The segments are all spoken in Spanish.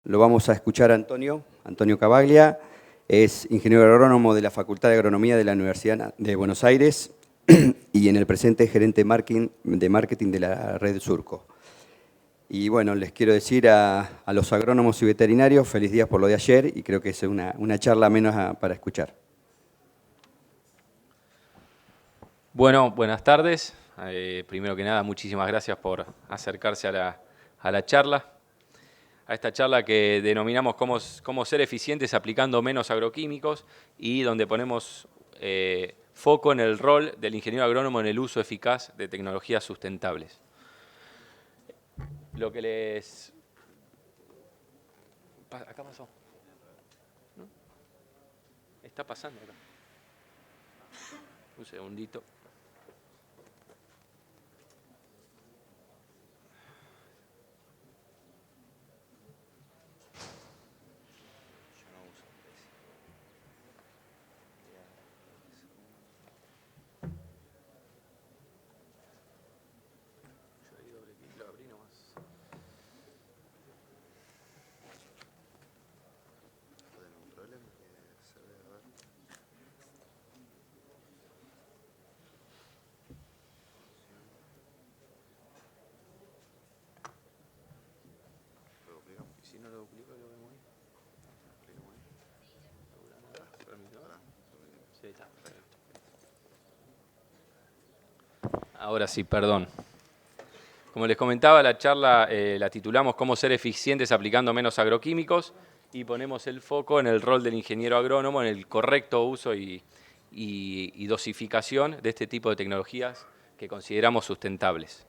Lo vamos a escuchar a Antonio Cavaglia, es ingeniero agrónomo de la Facultad de Agronomía de la Universidad de Buenos Aires y en el presente es gerente de marketing de la red Surco. Y bueno, les quiero decir a los agrónomos y veterinarios, feliz día por lo de ayer y creo que es una charla menos para escuchar. Bueno, buenas tardes. Primero que nada, muchísimas gracias por acercarse a la charla. A esta charla que denominamos cómo ser eficientes aplicando menos agroquímicos y donde ponemos foco en el rol del ingeniero agrónomo en el uso eficaz de tecnologías sustentables. Lo que les... Acá pasó. ¿No? Está pasando acá. Un segundito. Si no lo duplico, lo vemos ahí. Sí, está. Ahora sí, perdón. Como les comentaba, la charla la titulamos ¿Cómo ser eficientes aplicando menos agroquímicos? Y ponemos el foco en el rol del ingeniero agrónomo, en el correcto uso y dosificación de este tipo de tecnologías que consideramos sustentables.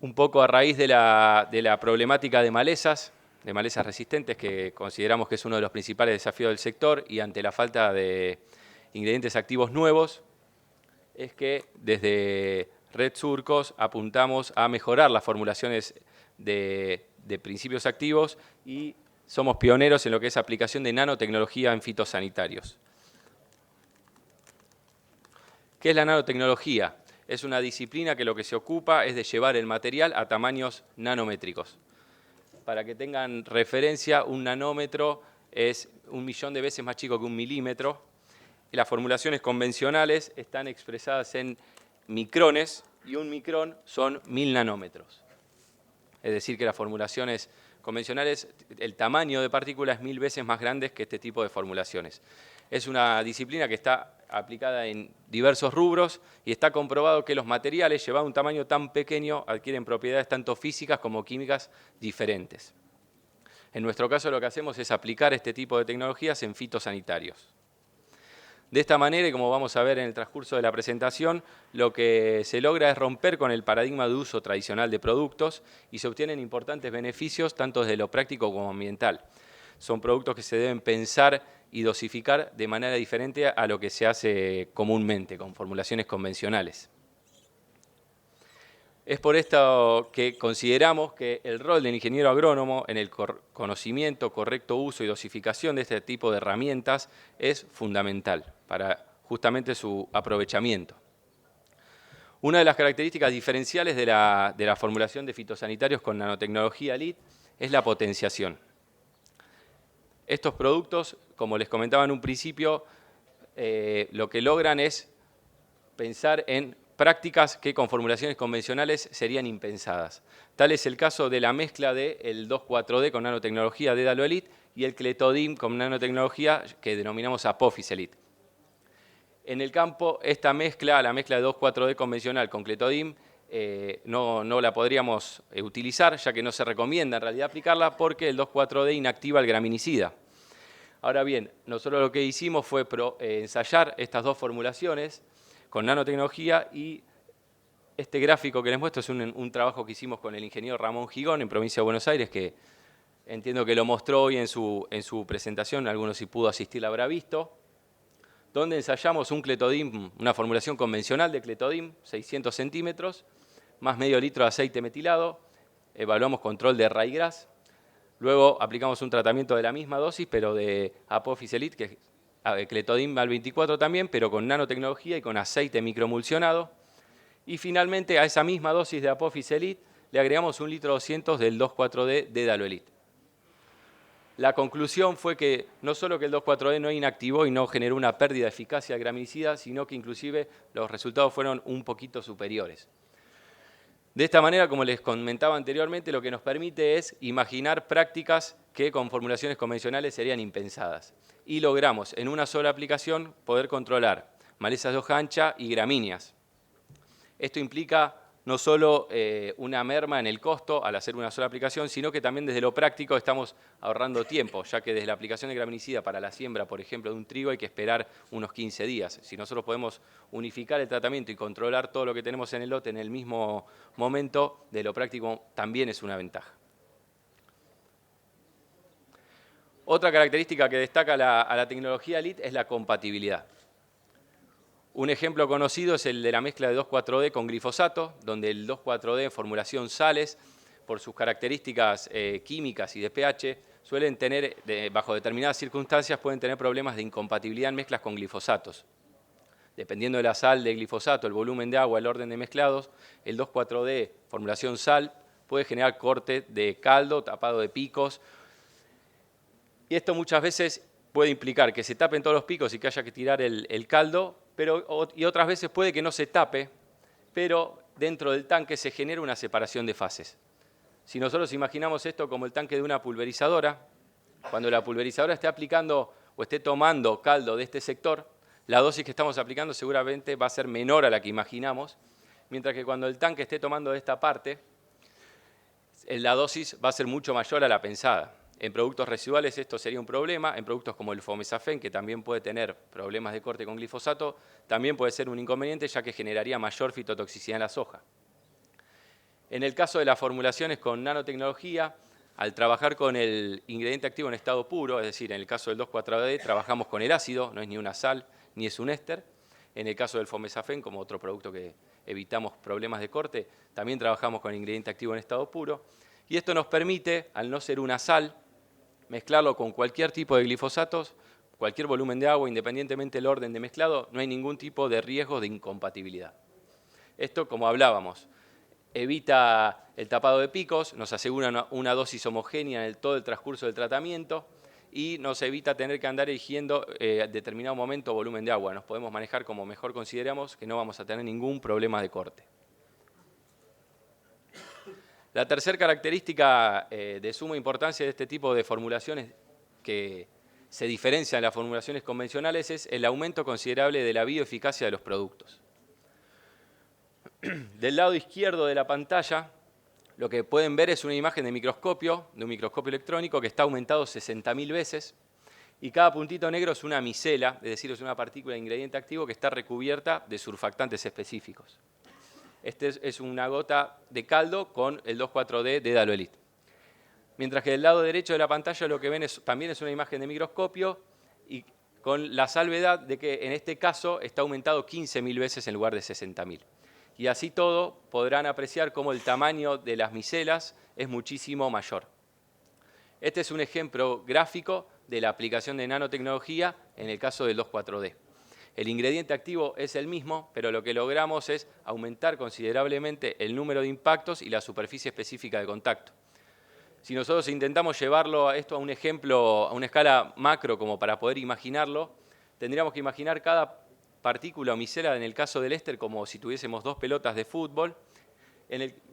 Un poco a raíz de la problemática de malezas resistentes, que consideramos que es uno de los principales desafíos del sector, y ante la falta de ingredientes activos nuevos, es que desde Red Surcos apuntamos a mejorar las formulaciones de principios activos y somos pioneros en lo que es aplicación de nanotecnología en fitosanitarios. ¿Qué es la nanotecnología? Es una disciplina que lo que se ocupa es de llevar el material a tamaños nanométricos. Para que tengan referencia, un nanómetro es 1.000.000 de veces más chico que 1 milímetro. Las formulaciones convencionales están expresadas en micrones y 1 micrón son 1000 nanómetros. Es decir, que las formulaciones convencionales, el tamaño de partícula es 1000 veces más grande que este tipo de formulaciones. Es una disciplina que está aplicada en diversos rubros y está comprobado que los materiales, llevados a un tamaño tan pequeño, adquieren propiedades tanto físicas como químicas diferentes. En nuestro caso lo que hacemos es aplicar este tipo de tecnologías en fitosanitarios. De esta manera, y como vamos a ver en el transcurso de la presentación, lo que se logra es romper con el paradigma de uso tradicional de productos y se obtienen importantes beneficios tanto desde lo práctico como ambiental. Son productos que se deben pensar y dosificar de manera diferente a lo que se hace comúnmente con formulaciones convencionales. Es por esto que consideramos que el rol del ingeniero agrónomo en el conocimiento, correcto uso y dosificación de este tipo de herramientas es fundamental para justamente su aprovechamiento. Una de las características diferenciales de la formulación de fitosanitarios con nanotecnología LEED es la potenciación. Estos productos, como les comentaba en un principio, lo que logran es pensar en prácticas que con formulaciones convencionales serían impensadas. Tal es el caso de la mezcla del 2,4-D con nanotecnología de Dédalo Elite y el Cletodim con nanotecnología que denominamos Apophis Elite. En el campo, esta mezcla, la mezcla de 2,4-D convencional con Cletodim, no la podríamos utilizar, ya que no se recomienda en realidad aplicarla porque el 2,4-D inactiva el graminicida. Ahora bien, nosotros lo que hicimos fue ensayar estas dos formulaciones con nanotecnología y este gráfico que les muestro es un trabajo que hicimos con el ingeniero Ramón Gigón en Provincia de Buenos Aires, que entiendo que lo mostró hoy en su presentación, algunos si pudo asistir la habrá visto, donde ensayamos un Cletodim, una formulación convencional de Cletodim, 600 centímetros, más medio litro de aceite metilado, evaluamos control de raigras, luego aplicamos un tratamiento de la misma dosis, pero de Apophis Elite, que es Cletodim al 24 también, pero con nanotecnología y con aceite microemulsionado. Y finalmente a esa misma dosis de Apophis Elite le agregamos 1,2 litros del 2,4-D de Dédalo Elite. La conclusión fue que no solo que el 2,4-D no inactivó y no generó una pérdida de eficacia del graminicida, sino que inclusive los resultados fueron un poquito superiores. De esta manera, como les comentaba anteriormente, lo que nos permite es imaginar prácticas que con formulaciones convencionales serían impensadas. Y logramos en una sola aplicación poder controlar malezas de hoja ancha y gramíneas. Esto implica no solo una merma en el costo al hacer una sola aplicación, sino que también desde lo práctico estamos ahorrando tiempo, ya que desde la aplicación de graminicida para la siembra, por ejemplo, de un trigo hay que esperar unos 15 días. Si nosotros podemos unificar el tratamiento y controlar todo lo que tenemos en el lote en el mismo momento, de lo práctico también es una ventaja. Otra característica que destaca a la tecnología LIT es la compatibilidad. Un ejemplo conocido es el de la mezcla de 2,4-D con glifosato, donde el 2,4-D en formulación sales, por sus características químicas y de pH, suelen tener, bajo determinadas circunstancias, pueden tener problemas de incompatibilidad en mezclas con glifosatos. Dependiendo de la sal de glifosato, el volumen de agua, el orden de mezclados, el 2,4-D formulación sal puede generar corte de caldo, tapado de picos. Y esto muchas veces puede implicar que se tapen todos los picos y que haya que tirar el caldo, y otras veces puede que no se tape, pero dentro del tanque se genera una separación de fases. Si nosotros imaginamos esto como el tanque de una pulverizadora, cuando la pulverizadora esté aplicando o esté tomando caldo de este sector, la dosis que estamos aplicando seguramente va a ser menor a la que imaginamos, mientras que cuando el tanque esté tomando de esta parte, la dosis va a ser mucho mayor a la pensada. En productos residuales esto sería un problema, en productos como el fomesafen, que también puede tener problemas de corte con glifosato, también puede ser un inconveniente, ya que generaría mayor fitotoxicidad en la soja. En el caso de las formulaciones con nanotecnología, al trabajar con el ingrediente activo en estado puro, es decir, en el caso del 2,4-D trabajamos con el ácido, no es ni una sal ni es un éster. En el caso del fomesafen, como otro producto que evitamos problemas de corte, también trabajamos con el ingrediente activo en estado puro. Y esto nos permite, al no ser una sal, mezclarlo con cualquier tipo de glifosatos, cualquier volumen de agua, independientemente del orden de mezclado, no hay ningún tipo de riesgo de incompatibilidad. Esto, como hablábamos, evita el tapado de picos, nos asegura una dosis homogénea en todo el transcurso del tratamiento y nos evita tener que andar eligiendo en determinado momento volumen de agua. Nos podemos manejar como mejor consideramos, que no vamos a tener ningún problema de corte. La tercera característica de suma importancia de este tipo de formulaciones que se diferencian de las formulaciones convencionales es el aumento considerable de la bioeficacia de los productos. Del lado izquierdo de la pantalla, lo que pueden ver es una imagen de un microscopio electrónico que está aumentado 60.000 veces, y cada puntito negro es una micela, es decir, es una partícula de ingrediente activo que está recubierta de surfactantes específicos. Este es una gota de caldo con el 2,4-D de Daloelit. Mientras que del lado derecho de la pantalla lo que ven también es una imagen de microscopio y con la salvedad de que en este caso está aumentado 15.000 veces en lugar de 60.000. Y así todo podrán apreciar cómo el tamaño de las micelas es muchísimo mayor. Este es un ejemplo gráfico de la aplicación de nanotecnología en el caso del 2,4-D. El ingrediente activo es el mismo, pero lo que logramos es aumentar considerablemente el número de impactos y la superficie específica de contacto. Si nosotros intentamos llevarlo a esto a un ejemplo, a una escala macro como para poder imaginarlo, tendríamos que imaginar cada partícula o micela en el caso del éster como si tuviésemos 2 pelotas de fútbol,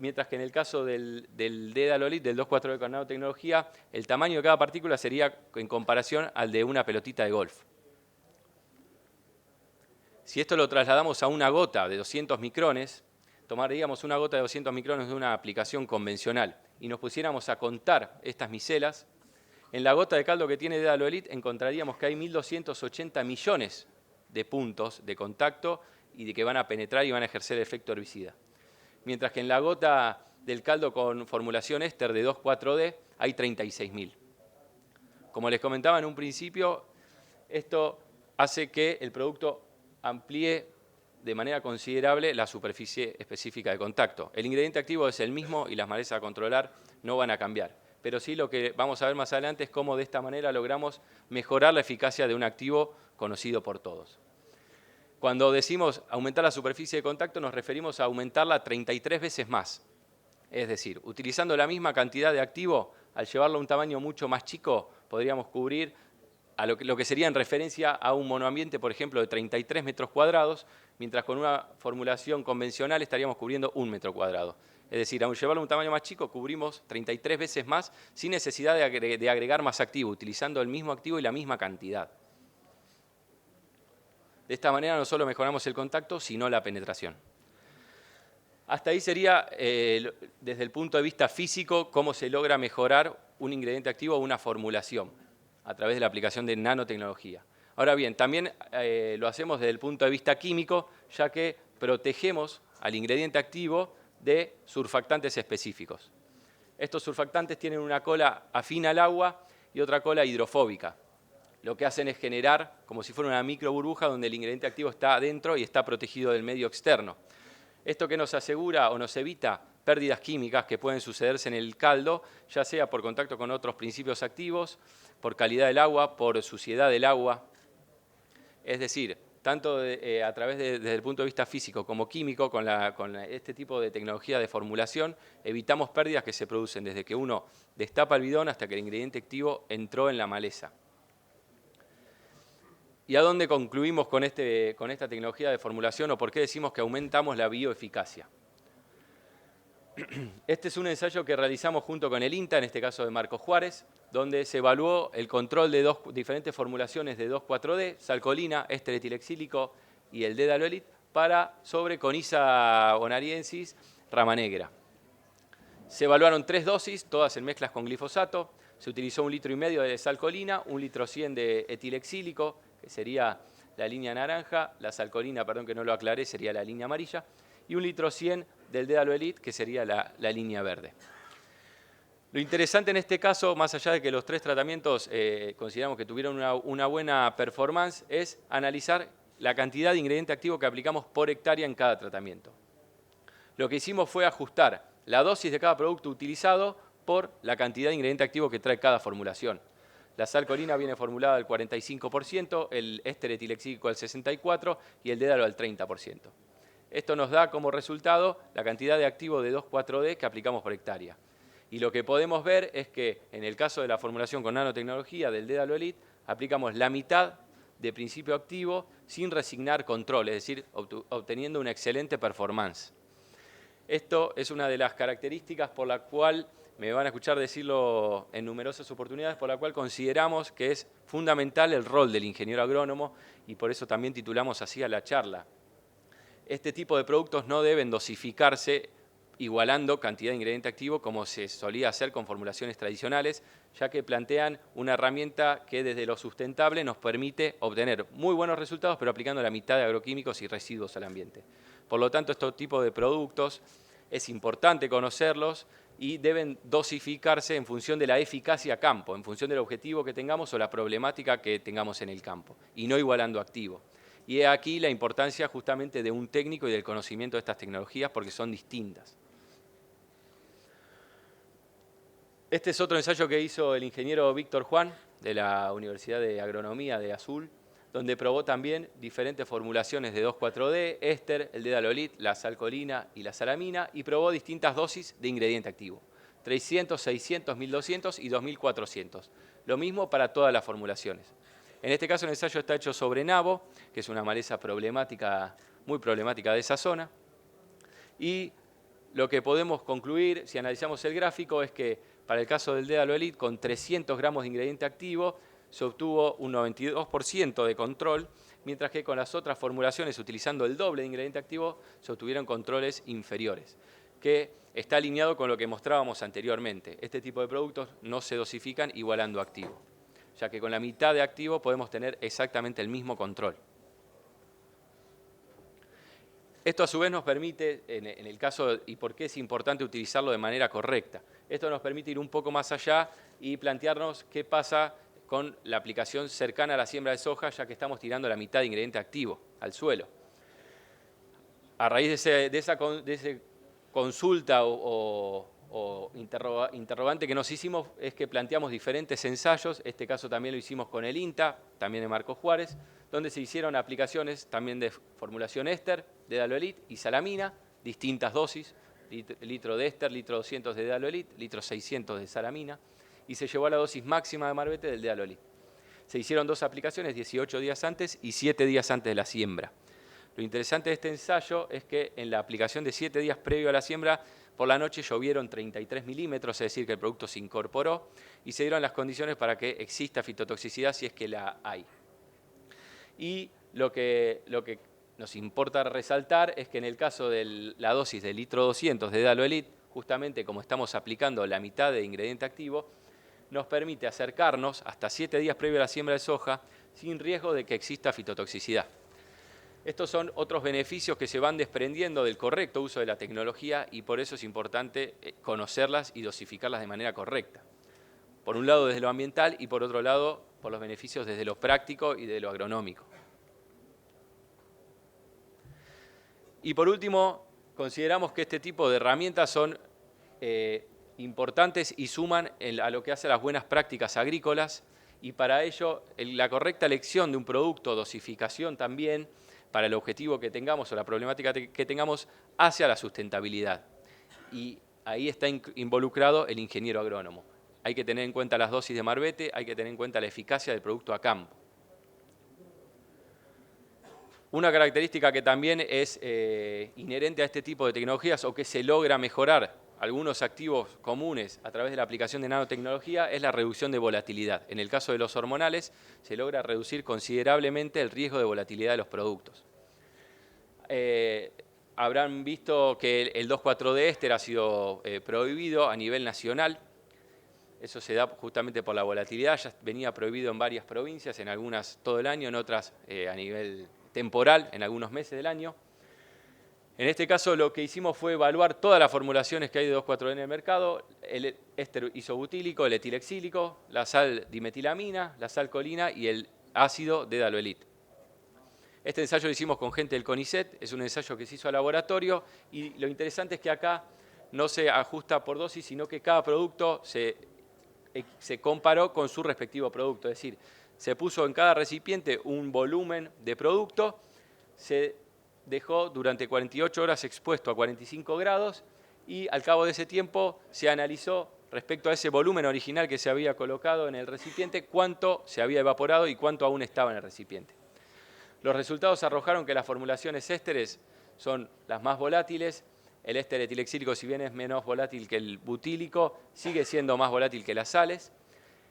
mientras que en el caso del D-Dalolit, del 2,4-D con nanotecnología, el tamaño de cada partícula sería en comparación al de una pelotita de golf. Si esto lo trasladamos a una gota de 200 micrones, tomaríamos una gota de 200 micrones de una aplicación convencional y nos pusiéramos a contar estas micelas, en la gota de caldo que tiene D-Dalolit encontraríamos que hay 1.280 millones de puntos de contacto y de que van a penetrar y van a ejercer el efecto herbicida. Mientras que en la gota del caldo con formulación éster de 2,4-D hay 36.000. Como les comentaba en un principio, esto hace que el producto amplíe de manera considerable la superficie específica de contacto. El ingrediente activo es el mismo y las malezas a controlar no van a cambiar. Pero sí lo que vamos a ver más adelante es cómo de esta manera logramos mejorar la eficacia de un activo conocido por todos. Cuando decimos aumentar la superficie de contacto nos referimos a aumentarla 33 veces más. Es decir, utilizando la misma cantidad de activo, al llevarlo a un tamaño mucho más chico, podríamos cubrir a lo que sería en referencia a un monoambiente, por ejemplo, de 33 metros cuadrados, mientras con una formulación convencional estaríamos cubriendo 1 metro cuadrado. Es decir, al llevarlo a un tamaño más chico, cubrimos 33 veces más sin necesidad de agregar más activo, utilizando el mismo activo y la misma cantidad. De esta manera no solo mejoramos el contacto, sino la penetración. Hasta ahí sería, desde el punto de vista físico, cómo se logra mejorar un ingrediente activo o una formulación a través de la aplicación de nanotecnología. Ahora bien, también lo hacemos desde el punto de vista químico, ya que protegemos al ingrediente activo de surfactantes específicos. Estos surfactantes tienen una cola afín al agua y otra cola hidrofóbica. Lo que hacen es generar como si fuera una micro burbuja donde el ingrediente activo está adentro y está protegido del medio externo. Esto que nos asegura o nos evita pérdidas químicas que pueden sucederse en el caldo, ya sea por contacto con otros principios activos, por calidad del agua, por suciedad del agua. Es decir, tanto a través desde el punto de vista físico como químico, con este tipo de tecnología de formulación, evitamos pérdidas que se producen desde que uno destapa el bidón hasta que el ingrediente activo entró en la maleza. ¿Y a dónde concluimos con esta tecnología de formulación o por qué decimos que aumentamos la bioeficacia? Este es un ensayo que realizamos junto con el INTA, en este caso de Marcos Juárez, donde se evaluó el control de dos diferentes formulaciones de 2,4-D, salcolina, éster etilexílico y el dedaloelit, sobre Conyza bonariensis, rama negra. Se evaluaron 3 dosis, todas en mezclas con glifosato. Se utilizó 1,5 litros de salcolina, 1,100 litros de etilexílico, que sería la línea naranja, la salcolina, perdón que no lo aclaré, sería la línea amarilla, y 1,100 litros del dedaloelit, que sería la línea verde. Lo interesante en este caso, más allá de que los 3 tratamientos consideramos que tuvieron una buena performance, es analizar la cantidad de ingrediente activo que aplicamos por hectárea en cada tratamiento. Lo que hicimos fue ajustar la dosis de cada producto utilizado por la cantidad de ingrediente activo que trae cada formulación. La salcolina viene formulada al 45%, el éster etilexílico al 64% y el dédalo al 30%. Esto nos da como resultado la cantidad de activo de 2,4-D que aplicamos por hectárea. Y lo que podemos ver es que en el caso de la formulación con nanotecnología del dedaloelit, aplicamos la mitad de principio activo sin resignar control, es decir, obteniendo una excelente performance. Esto es una de las características por la cual, me van a escuchar decirlo en numerosas oportunidades, por la cual consideramos que es fundamental el rol del ingeniero agrónomo y por eso también titulamos así a la charla. Este tipo de productos no deben dosificarse igualando cantidad de ingrediente activo como se solía hacer con formulaciones tradicionales, ya que plantean una herramienta que desde lo sustentable nos permite obtener muy buenos resultados, pero aplicando la mitad de agroquímicos y residuos al ambiente. Por lo tanto, estos tipos de productos es importante conocerlos y deben dosificarse en función de la eficacia a campo, en función del objetivo que tengamos o la problemática que tengamos en el campo, y no igualando activo. Y he aquí la importancia justamente de un técnico y del conocimiento de estas tecnologías porque son distintas. Este es otro ensayo que hizo el ingeniero Víctor Juan de la Universidad de Agronomía de Azul, donde probó también diferentes formulaciones de 2,4-D, éster, el dedaloelit, la salcolina y la salamina, y probó distintas dosis de ingrediente activo, 300, 600, 1200 y 2400. Lo mismo para todas las formulaciones. En este caso el ensayo está hecho sobre nabo, que es una maleza problemática, muy problemática de esa zona, y lo que podemos concluir, si analizamos el gráfico, es que para el caso del dedaloelit, con 300 gramos de ingrediente activo, se obtuvo un 92% de control, mientras que con las otras formulaciones, utilizando el doble de ingrediente activo, se obtuvieron controles inferiores, que está alineado con lo que mostrábamos anteriormente. Este tipo de productos no se dosifican igualando activo, ya que con la mitad de activo podemos tener exactamente el mismo control. Esto a su vez nos permite, en el caso, y por qué es importante utilizarlo de manera correcta, esto nos permite ir un poco más allá y plantearnos qué pasa con la aplicación cercana a la siembra de soja, ya que estamos tirando la mitad de ingrediente activo al suelo. A raíz de esa consulta o interrogante que nos hicimos, es que planteamos diferentes ensayos, este caso también lo hicimos con el INTA, también de Marcos Juárez, donde se hicieron aplicaciones también de formulación éster, dedaloelit y salamina, distintas dosis, litro de éster, litro 200 de dedaloelit, litro 600 de salamina, y se llevó a la dosis máxima de marbete del dedalolit. Se hicieron 2 aplicaciones, 18 días antes y 7 días antes de la siembra. Lo interesante de este ensayo es que en la aplicación de 7 días previo a la siembra, por la noche llovieron 33 milímetros, es decir, que el producto se incorporó y se dieron las condiciones para que exista fitotoxicidad si es que la hay. Y lo que nos importa resaltar es que en el caso de la dosis de litro 200 de Dedalolit, justamente como estamos aplicando la mitad de ingrediente activo, nos permite acercarnos hasta 7 días previo a la siembra de soja sin riesgo de que exista fitotoxicidad. Estos son otros beneficios que se van desprendiendo del correcto uso de la tecnología y por eso es importante conocerlas y dosificarlas de manera correcta. Por un lado desde lo ambiental y por otro lado por los beneficios desde lo práctico y de lo agronómico. Y por último, consideramos que este tipo de herramientas son importantes y suman a lo que hace a las buenas prácticas agrícolas y para ello la correcta elección de un producto, dosificación también, para el objetivo que tengamos o la problemática que tengamos hacia la sustentabilidad. Y ahí está involucrado el ingeniero agrónomo. Hay que tener en cuenta las dosis de marbete, hay que tener en cuenta la eficacia del producto a campo. Una característica que también es inherente a este tipo de tecnologías o que se logra mejorar algunos activos comunes a través de la aplicación de nanotecnología es la reducción de volatilidad. En el caso de los hormonales se logra reducir considerablemente el riesgo de volatilidad de los productos. Habrán visto que el 2,4-D éster ha sido prohibido a nivel nacional. Eso se da justamente por la volatilidad, ya venía prohibido en varias provincias, en algunas todo el año, en otras a nivel temporal, en algunos meses del año. En este caso lo que hicimos fue evaluar todas las formulaciones que hay de 2,4-D en el mercado, el éster isobutílico, el etilexílico, la sal dimetilamina, la sal colina y el ácido dedalolit. Este ensayo lo hicimos con gente del CONICET, es un ensayo que se hizo a laboratorio y lo interesante es que acá no se ajusta por dosis, sino que cada producto se comparó con su respectivo producto, es decir, se puso en cada recipiente un volumen de producto, se dejó durante 48 horas expuesto a 45 grados y al cabo de ese tiempo se analizó respecto a ese volumen original que se había colocado en el recipiente, cuánto se había evaporado y cuánto aún estaba en el recipiente. Los resultados arrojaron que las formulaciones ésteres son las más volátiles. El éster etilexílico, si bien es menos volátil que el butílico, sigue siendo más volátil que las sales.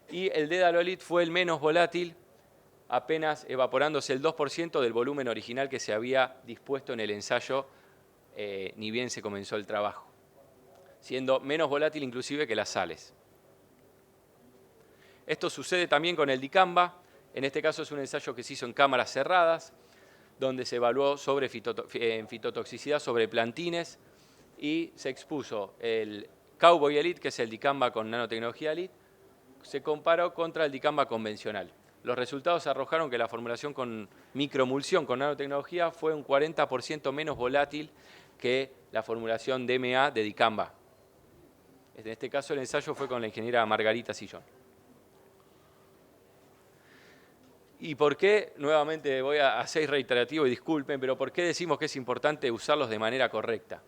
Y el dedalolit fue el menos volátil, apenas evaporándose el 2% del volumen original que se había dispuesto en el ensayo, ni bien se comenzó el trabajo, siendo menos volátil inclusive que las sales. Esto sucede también con el dicamba. En este caso es un ensayo que se hizo en cámaras cerradas, donde se evaluó en fitotoxicidad sobre plantines y se expuso el Cowboy Elite, que es el dicamba con nanotecnología Elite, se comparó contra el dicamba convencional. Los resultados arrojaron que la formulación con microemulsión con nanotecnología fue un 40% menos volátil que la formulación DMA de dicamba. En este caso el ensayo fue con la ingeniera Margarita Sillón. ¿Y por qué? Nuevamente voy a ser reiterativo y disculpen, pero ¿por qué decimos que es importante usarlos de manera correcta?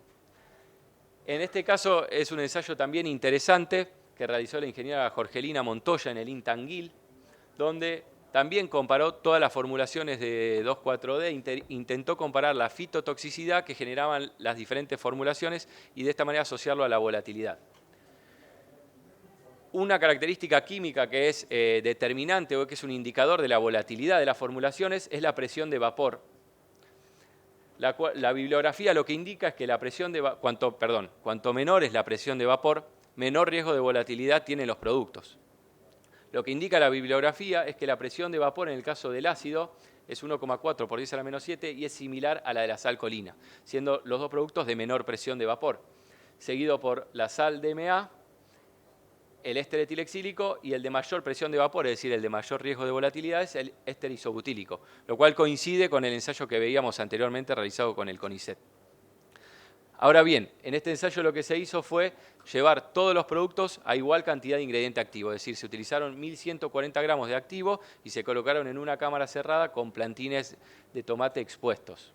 En este caso es un ensayo también interesante que realizó la ingeniera Jorgelina Montoya en el Intanguil, donde también comparó todas las formulaciones de 2,4-D, intentó comparar la fitotoxicidad que generaban las diferentes formulaciones y de esta manera asociarlo a la volatilidad. Una característica química que es determinante o que es un indicador de la volatilidad de las formulaciones es la presión de vapor. La bibliografía lo que indica es que la presión de cuanto menor es la presión de vapor, menor riesgo de volatilidad tienen los productos. Lo que indica la bibliografía es que la presión de vapor en el caso del ácido es 1,4 por 10 a la menos 7 y es similar a la de la sal colina, siendo los dos productos de menor presión de vapor, seguido por la sal DMA, el éster etilexílico y el de mayor presión de vapor, es decir, el de mayor riesgo de volatilidad, es el éster isobutílico, lo cual coincide con el ensayo que veíamos anteriormente realizado con el CONICET. Ahora bien, en este ensayo lo que se hizo fue llevar todos los productos a igual cantidad de ingrediente activo, es decir, se utilizaron 1.140 gramos de activo y se colocaron en una cámara cerrada con plantines de tomate expuestos.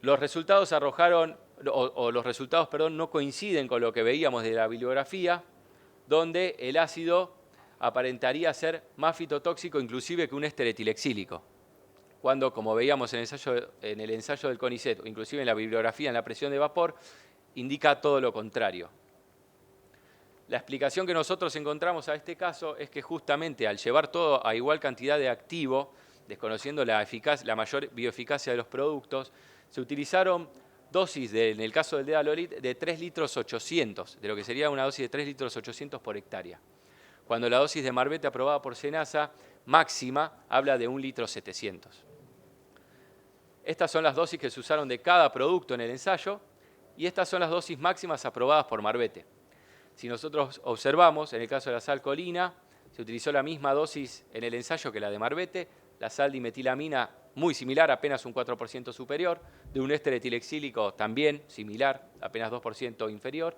Los resultados arrojaron o los resultados, perdón, no coinciden con lo que veíamos de la bibliografía, donde el ácido aparentaría ser más fitotóxico inclusive que un éster etilexílico, cuando, como veíamos en el ensayo del CONICET, o inclusive en la bibliografía, en la presión de vapor, indica todo lo contrario. La explicación que nosotros encontramos a este caso es que justamente al llevar todo a igual cantidad de activo, desconociendo la mayor bioeficacia de los productos, se utilizaron dosis, en el caso del Dedalolit, de 3 litros 800, de lo que sería una dosis de 3 litros 800 por hectárea. Cuando la dosis de Marbete aprobada por SENASA máxima habla de 1 litro 700. Estas son las dosis que se usaron de cada producto en el ensayo y estas son las dosis máximas aprobadas por Marbete. Si nosotros observamos, en el caso de la sal colina, se utilizó la misma dosis en el ensayo que la de Marbete, la sal dimetilamina muy similar, apenas un 4% superior, de un éster etilexílico también similar, apenas 2% inferior,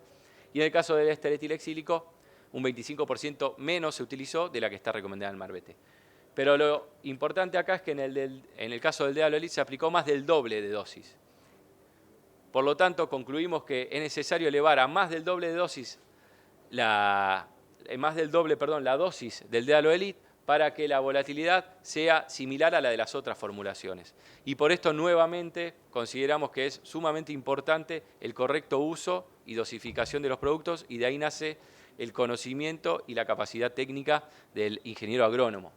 y en el caso del éster etilexílico, un 25% menos se utilizó de la que está recomendada en Marbete. Pero lo importante acá es que en el caso del Dedalolit se aplicó más del doble de dosis. Por lo tanto, concluimos que es necesario elevar a más del doble de dosis la dosis del Dedalolit para que la volatilidad sea similar a la de las otras formulaciones. Y por esto nuevamente consideramos que es sumamente importante el correcto uso y dosificación de los productos y de ahí nace el conocimiento y la capacidad técnica del ingeniero agrónomo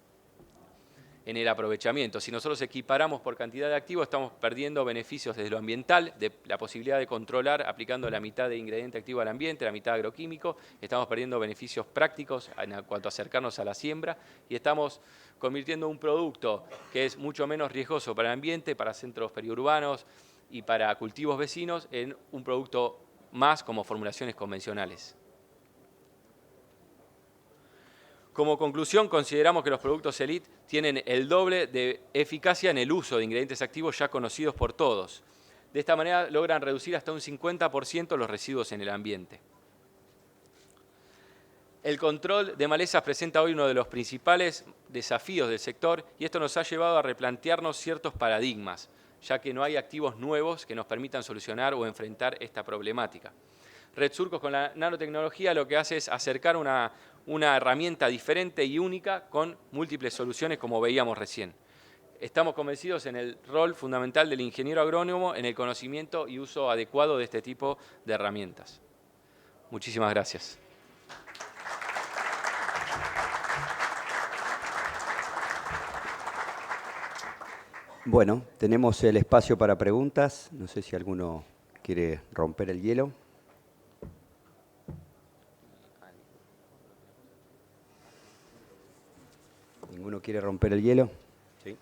en el aprovechamiento. Si nosotros equiparamos por cantidad de activos, estamos perdiendo beneficios desde lo ambiental, de la posibilidad de controlar aplicando la mitad de ingrediente activo al ambiente, la mitad agroquímico, estamos perdiendo beneficios prácticos en cuanto a acercarnos a la siembra y estamos convirtiendo un producto que es mucho menos riesgoso para el ambiente, para centros periurbanos y para cultivos vecinos en un producto más como formulaciones convencionales. Como conclusión, consideramos que los productos Elite tienen el doble de eficacia en el uso de ingredientes activos ya conocidos por todos. De esta manera logran reducir hasta un 50% los residuos en el ambiente. El control de malezas presenta hoy uno de los principales desafíos del sector y esto nos ha llevado a replantearnos ciertos paradigmas, ya que no hay activos nuevos que nos permitan solucionar o enfrentar esta problemática. Red Surcos con la nanotecnología lo que hace es acercar una herramienta diferente y única con múltiples soluciones como veíamos recién. Estamos convencidos en el rol fundamental del ingeniero agrónomo en el conocimiento y uso adecuado de este tipo de herramientas. Muchísimas gracias. Bueno, tenemos el espacio para preguntas. No sé si alguno quiere romper el hielo. ¿Ninguno quiere romper el hielo? Sí.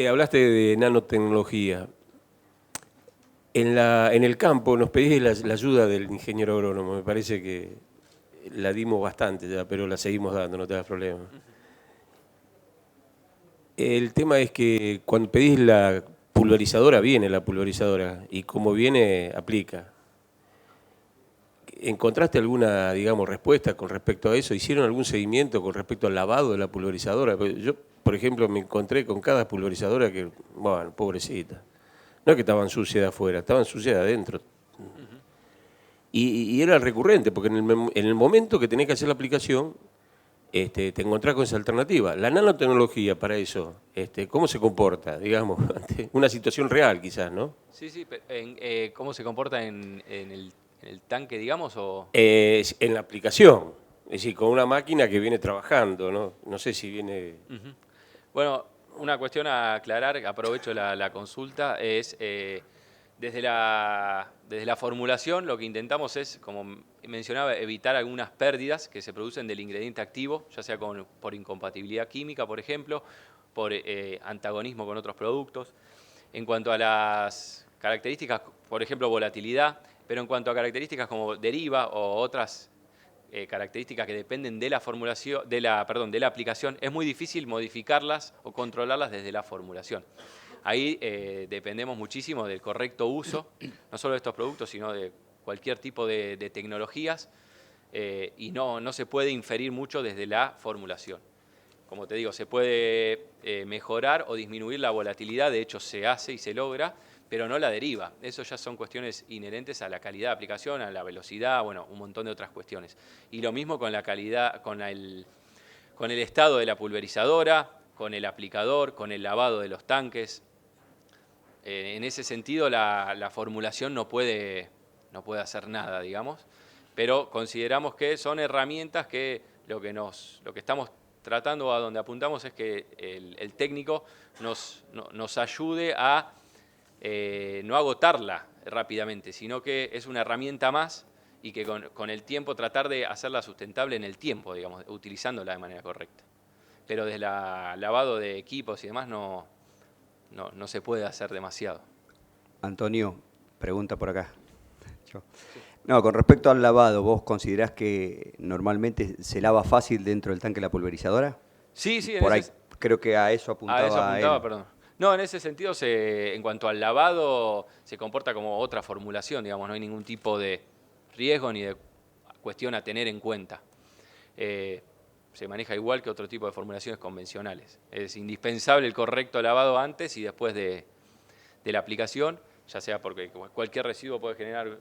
Hablaste de nanotecnología. En el campo nos pedís la ayuda del ingeniero agrónomo. Me parece que la dimos bastante ya, pero la seguimos dando, no te das problema. El tema es que cuando pedís la pulverizadora, viene la pulverizadora y como viene, aplica. ¿Encontraste alguna, digamos, respuesta con respecto a eso? ¿Hicieron algún seguimiento con respecto al lavado de la pulverizadora? Yo, por ejemplo, me encontré con cada pulverizadora que, bueno, pobrecita. No es que estaban sucias de afuera, estaban sucias de adentro. Y era recurrente, porque en el momento que tenés que hacer la aplicación, te encontrás con esa alternativa. La nanotecnología para eso, ¿cómo se comporta, digamos, ante una situación real quizás, ¿no? Sí, ¿cómo se comporta en el tanque, digamos? O... en la aplicación, es decir, con una máquina que viene trabajando, ¿no? No sé si viene... Bueno, una cuestión a aclarar, aprovecho la consulta, es desde la formulación lo que intentamos es, como mencionaba, evitar algunas pérdidas que se producen del ingrediente activo, ya sea por incompatibilidad química, por ejemplo, por antagonismo con otros productos. En cuanto a las características, por ejemplo, volatilidad, pero en cuanto a características como deriva o otras características que dependen de la formulación, de la aplicación, es muy difícil modificarlas o controlarlas desde la formulación. Ahí dependemos muchísimo del correcto uso, no solo de estos productos, sino de cualquier tipo de tecnologías y no se puede inferir mucho desde la formulación. Como te digo, se puede mejorar o disminuir la volatilidad, de hecho se hace y se logra, pero no la deriva. Eso ya son cuestiones inherentes a la calidad de aplicación, a la velocidad, bueno, un montón de otras cuestiones. Y lo mismo con la calidad, con el estado de la pulverizadora, con el aplicador, con el lavado de los tanques. En ese sentido, la formulación no puede hacer nada, digamos, pero consideramos que son herramientas que lo que estamos tratando, a donde apuntamos, es que el técnico nos ayude a no agotarla rápidamente, sino que es una herramienta más y que con el tiempo tratar de hacerla sustentable en el tiempo, digamos, utilizándola de manera correcta. Pero desde el lavado de equipos y demás no se puede hacer demasiado. Antonio, pregunta por acá. No, con respecto al lavado, ¿vos considerás que normalmente se lava fácil dentro del tanque de la pulverizadora? Sí, sí. Por ahí creo que a eso apuntaba él. Perdón. No, en ese sentido, en cuanto al lavado, se comporta como otra formulación, digamos, no hay ningún tipo de riesgo ni de cuestión a tener en cuenta. Se maneja igual que otro tipo de formulaciones convencionales. Es indispensable el correcto lavado antes y después de la aplicación, ya sea porque cualquier residuo puede generar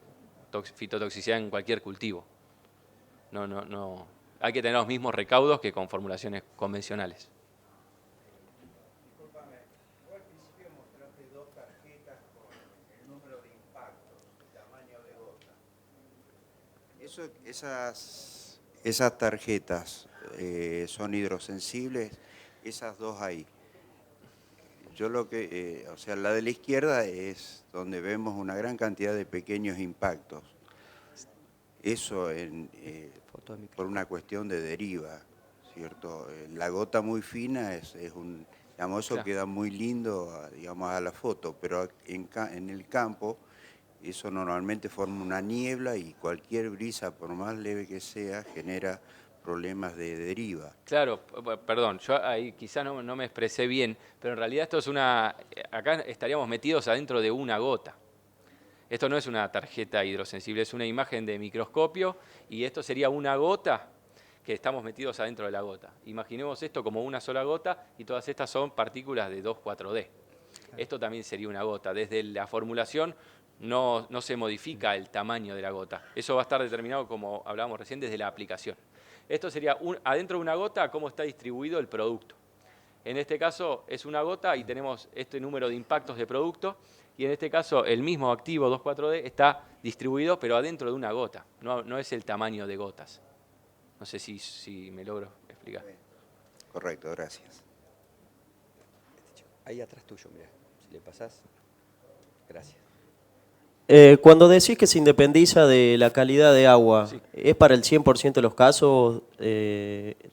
fitotoxicidad en cualquier cultivo. No. Hay que tener los mismos recaudos que con formulaciones convencionales. Disculpame, vos al principio mostraste dos tarjetas con el número de impactos, el tamaño de gota. Esas tarjetas son hidrosensibles, esas dos ahí. Yo o sea, la de la izquierda es donde vemos una gran cantidad de pequeños impactos. Eso por una cuestión de deriva, ¿cierto? La gota muy fina digamos, eso Claro. queda muy lindo, digamos, a la foto, pero en el campo eso normalmente forma una niebla y cualquier brisa, por más leve que sea, genera problemas de deriva. Claro, perdón, yo ahí quizás no me expresé bien, pero en realidad esto es acá estaríamos metidos adentro de una gota. Esto no es una tarjeta hidrosensible, es una imagen de microscopio y esto sería una gota que estamos metidos adentro de la gota. Imaginemos esto como una sola gota y todas estas son partículas de 2,4-D. Esto también sería una gota. Desde la formulación no se modifica el tamaño de la gota. Eso va a estar determinado, como hablábamos recién, desde la aplicación. Esto sería adentro de una gota, cómo está distribuido el producto. En este caso es una gota y tenemos este número de impactos de producto y en este caso el mismo activo 2,4-D está distribuido pero adentro de una gota, no es el tamaño de gotas. No sé si me logro explicar. Correcto, gracias. Ahí atrás tuyo, mira, si le pasás. Gracias. Cuando decís que se independiza de la calidad de agua, Sí. ¿es para el 100% de los casos,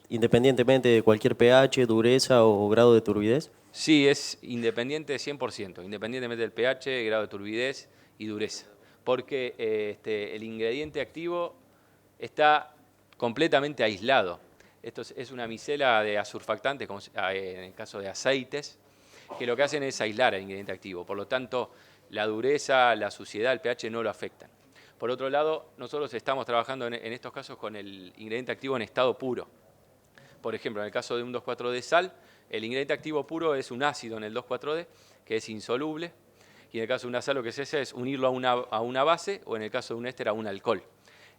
independientemente de cualquier pH, dureza o grado de turbidez? Sí, es independiente 100%, independientemente del pH, grado de turbidez y dureza. Porque el ingrediente activo está completamente aislado. Esto es una micela de asurfactantes, como en el caso de aceites, que lo que hacen es aislar el ingrediente activo. Por lo tanto, la dureza, la suciedad, el pH no lo afectan. Por otro lado, nosotros estamos trabajando en estos casos con el ingrediente activo en estado puro. Por ejemplo, en el caso de un 2,4-D sal, el ingrediente activo puro es un ácido en el 2,4-D, que es insoluble, y en el caso de una sal lo que se hace es unirlo a una base, o en el caso de un éster a un alcohol.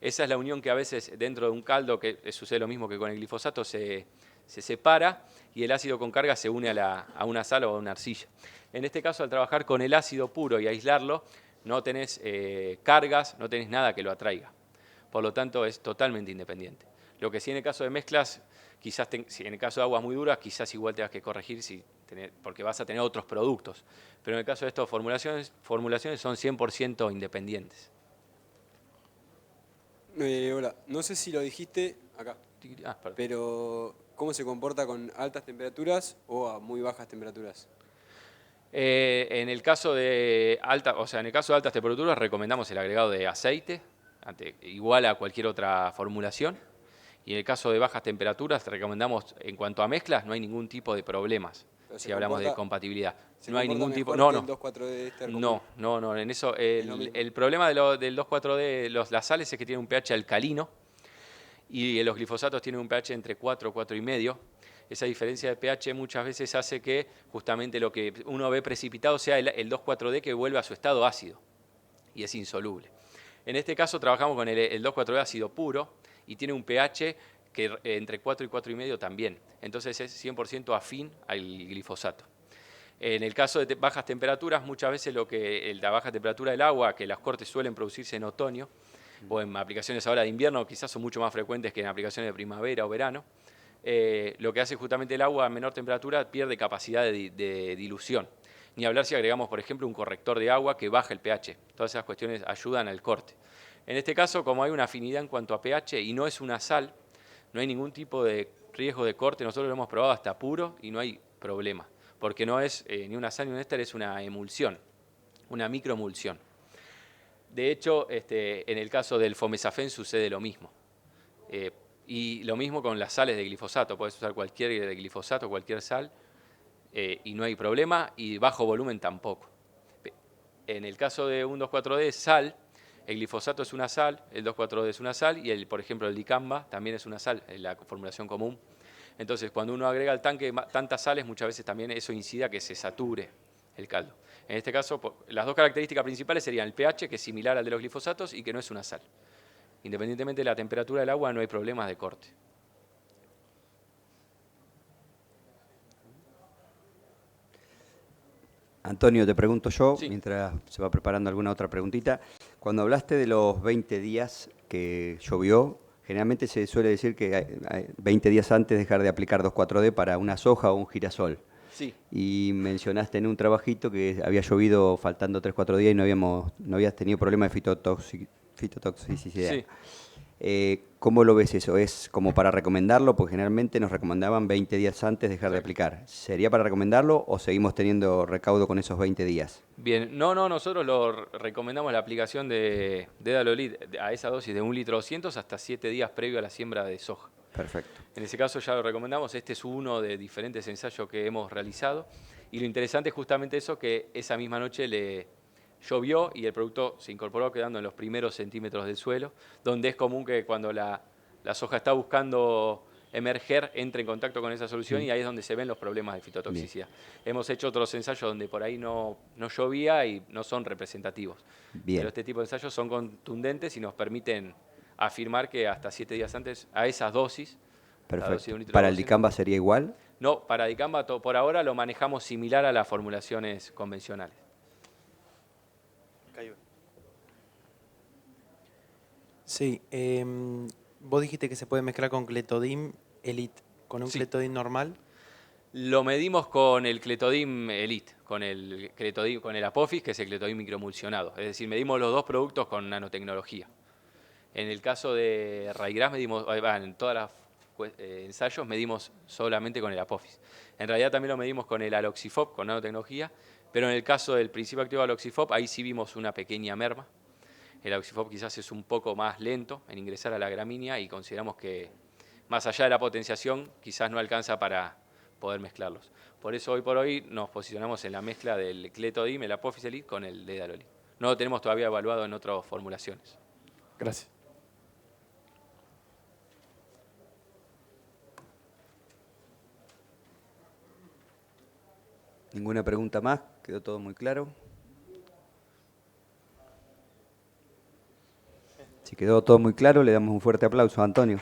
Esa es la unión que a veces dentro de un caldo, que sucede lo mismo que con el glifosato, se separa y el ácido con carga se une a una sal o a una arcilla. En este caso, al trabajar con el ácido puro y aislarlo, no tenés cargas, no tenés nada que lo atraiga. Por lo tanto, es totalmente independiente. Lo que sí en el caso de mezclas, quizás si en el caso de aguas muy duras, quizás igual tengas que corregir porque vas a tener otros productos. Pero en el caso de estas formulaciones son 100% independientes. Hola, no sé si lo dijiste acá, Perdón. pero ¿cómo se comporta con altas temperaturas o a muy bajas temperaturas? En el caso de altas temperaturas recomendamos el agregado de aceite, igual a cualquier otra formulación. Y en el caso de bajas temperaturas recomendamos, en cuanto a mezclas, no hay ningún tipo de problemas. Pero si se hablamos de comporta- compatibilidad. ¿Se No hay comporta ningún tipo... mejor No, que no. el 2,4-D de Ester común? No, en eso lo mismo. el problema del 2,4-D, las sales es que tienen un pH alcalino y los glifosatos tienen un pH entre 4 y 4,5. Esa diferencia de pH muchas veces hace que justamente lo que uno ve precipitado sea el 2,4-D que vuelve a su estado ácido y es insoluble. En este caso trabajamos con el 2,4-D ácido puro y tiene un pH que entre 4 y 4,5 también. Entonces es 100% afín al glifosato. En el caso de bajas temperaturas, muchas veces la baja temperatura del agua, que las cortes suelen producirse en otoño, o en aplicaciones ahora de invierno, quizás son mucho más frecuentes que en aplicaciones de primavera o verano, lo que hace justamente el agua a menor temperatura pierde capacidad de dilución. Ni hablar si agregamos, por ejemplo, un corrector de agua que baja el pH. Todas esas cuestiones ayudan al corte. En este caso, como hay una afinidad en cuanto a pH y no es una sal, no hay ningún tipo de riesgo de corte. Nosotros lo hemos probado hasta puro y no hay problema, porque no es ni una sal ni un éster, es una emulsión, una microemulsión. De hecho, en el caso del fomesafen sucede lo mismo. Y lo mismo con las sales de glifosato. Puedes usar cualquier glifosato, cualquier sal, y no hay problema, y bajo volumen tampoco. En el caso de un 2,4-D, sal, el glifosato es una sal, el 2,4-D es una sal, y por ejemplo el dicamba también es una sal, en la formulación común. Entonces, cuando uno agrega al tanque tantas sales, muchas veces también eso incide a que se sature el caldo. En este caso, las dos características principales serían el pH, que es similar al de los glifosatos, y que no es una sal. Independientemente de la temperatura del agua, no hay problemas de corte. Antonio, te pregunto yo, Sí. mientras se va preparando alguna otra preguntita. Cuando hablaste de los 20 días que llovió, generalmente se suele decir que hay 20 días antes dejar de aplicar 2,4-D para una soja o un girasol. Sí. Y mencionaste en un trabajito que había llovido faltando 3-4 días y no habías tenido problema de fitotoxicidad. Sí. ¿Cómo lo ves eso? ¿Es como para recomendarlo? Porque generalmente nos recomendaban 20 días antes dejar de aplicar. ¿Sería para recomendarlo o seguimos teniendo recaudo con esos 20 días? Bien, no, nosotros recomendamos la aplicación de Dedalolid a esa dosis de 1,200 litros hasta 7 días previo a la siembra de soja. Perfecto. En ese caso ya lo recomendamos, este es uno de diferentes ensayos que hemos realizado y lo interesante es justamente eso, que esa misma noche llovió y el producto se incorporó quedando en los primeros centímetros del suelo, donde es común que cuando la soja está buscando emerger, entre en contacto con esa solución y ahí es donde se ven los problemas de fitotoxicidad. Hemos hecho otros ensayos donde por ahí no llovía y no son representativos. Bien. Pero este tipo de ensayos son contundentes y nos permiten afirmar que hasta 7 días antes, a esas dosis, la dosis de Perfecto. 1 litro ¿Para el 200, dicamba sería igual? no, para dicamba por ahora lo manejamos similar a las formulaciones convencionales. Sí, vos dijiste que se puede mezclar con Clethodim Elite, con un Sí. Clethodim normal. Lo medimos con el Clethodim Elite, con el Apophis, que es el Clethodim microemulsionado. Es decir, medimos los dos productos con nanotecnología. En el caso de Ryegrass medimos, en todos los ensayos medimos solamente con el Apophis. En realidad también lo medimos con el Aloxifop, con nanotecnología, pero en el caso del principio activo Aloxifop, ahí sí vimos una pequeña merma. El Aloxifop quizás es un poco más lento en ingresar a la gramínea y consideramos que más allá de la potenciación quizás no alcanza para poder mezclarlos. Por eso hoy por hoy nos posicionamos en la mezcla del Clethodim, el Apophis Elite, con el Dedalolid. No lo tenemos todavía evaluado en otras formulaciones. Gracias. ¿Ninguna pregunta más? ¿Quedó todo muy claro? Si quedó todo muy claro, le damos un fuerte aplauso a Antonio.